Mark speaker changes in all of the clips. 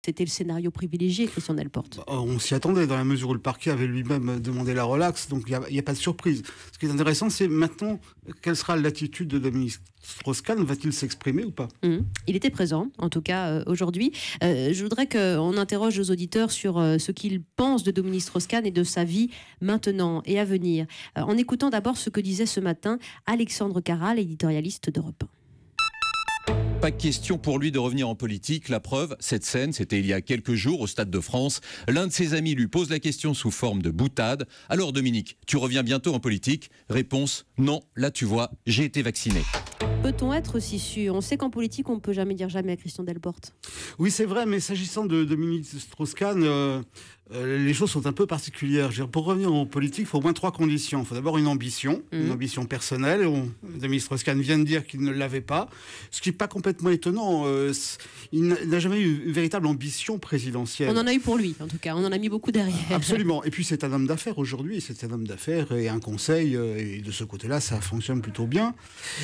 Speaker 1: été le scénario privilégié, Christian Delporte.
Speaker 2: On s'y attendait, dans la mesure où le parquet avait lui-même demandé la relaxe, donc il n'y a pas de surprise. Ce qui est intéressant, c'est maintenant, quelle sera l'attitude de Dominique Strauss-Kahn? Va-t-il s'exprimer ou pas?
Speaker 1: Il était présent, en tout cas aujourd'hui. Je voudrais qu'on interroge nos auditeurs sur ce qu'ils pensent de Dominique Strauss-Kahn et de sa vie maintenant et à venir. En écoutant d'abord ce que disait ce matin Alexandre Caral, éditorialiste d'Europe 1.
Speaker 3: Pas question pour lui de revenir en politique. La preuve, cette scène, c'était il y a quelques jours au Stade de France. L'un de ses amis lui pose la question sous forme de boutade. « Alors Dominique, tu reviens bientôt en politique ?» Réponse : « Non, là tu vois, j'ai été vacciné. »
Speaker 1: Peut-on être aussi sûr? On sait qu'en politique, on ne peut jamais dire jamais à Christian Delporte.
Speaker 2: Oui, c'est vrai, mais s'agissant de Dominique Strauss-Kahn, les choses sont un peu particulières. Pour revenir en politique, il faut au moins 3 conditions. Il faut d'abord une ambition personnelle. Dominique Strauss-Kahn vient de dire qu'il ne l'avait pas, ce qui n'est pas complètement étonnant. Il n'a jamais eu une véritable ambition présidentielle.
Speaker 1: On en a eu pour lui, en tout cas. On en a mis beaucoup derrière.
Speaker 2: Absolument. Et puis c'est un homme d'affaires aujourd'hui. C'est un homme d'affaires et un conseil. Et de ce côté-là, ça fonctionne plutôt bien.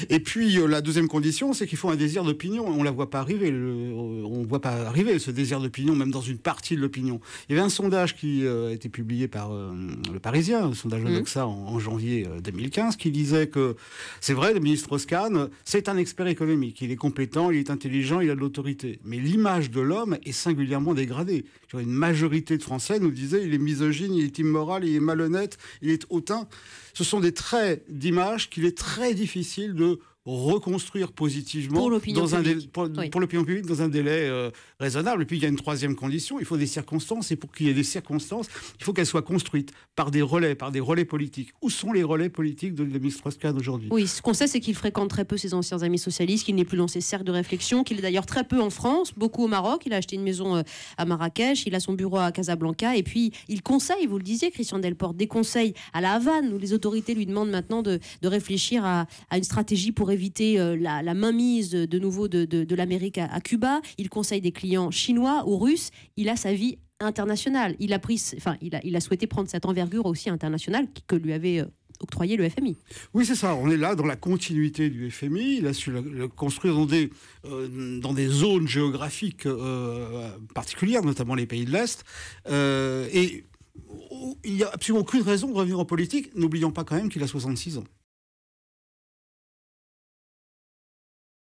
Speaker 2: Et puis la deuxième condition, c'est qu'il faut un désir d'opinion. On ne la voit pas arriver. On ne voit pas arriver ce désir d'opinion, même dans une partie de l'opinion. Il y avait un sondage qui a été publié par Le Parisien, un sondage Odoxa en janvier 2015, qui disait que c'est vrai, Dominique Strauss-Kahn, c'est un expert économique. Il est compétent, il est intelligent, il a de l'autorité. Mais l'image de l'homme est singulièrement dégradée. Une majorité de Français nous disait il est misogyne, il est immoral, il est malhonnête, il est hautain. Ce sont des traits d'image qu'il est très difficile de reconstruire positivement
Speaker 1: pour l'opinion publique.
Speaker 2: Pour l'opinion publique dans un délai raisonnable. Et puis il y a une troisième condition, il faut des circonstances, et pour qu'il y ait des circonstances, il faut qu'elles soient construites par des relais politiques. Où sont les relais politiques de Dominique Strauss-Kahn aujourd'hui?
Speaker 1: Oui, ce qu'on sait, c'est qu'il fréquente très peu ses anciens amis socialistes, qu'il n'est plus dans ses cercles de réflexion, qu'il est d'ailleurs très peu en France, beaucoup au Maroc. Il a acheté une maison à Marrakech, il a son bureau à Casablanca, et puis il conseille, vous le disiez Christian Delporte, des conseils à la Havane, où les autorités lui demandent maintenant de réfléchir à une stratégie pour éviter la mainmise de nouveau de l'Amérique à Cuba. Il conseille des clients chinois ou russes. Il a sa vie internationale. Il a souhaité prendre cette envergure aussi internationale que lui avait octroyé le FMI.
Speaker 2: Oui, c'est ça. On est là dans la continuité du FMI. Il a su le construire dans des zones géographiques particulières, notamment les pays de l'Est. Et il n'y a absolument aucune raison de revenir en politique. N'oublions pas quand même qu'il a 66 ans.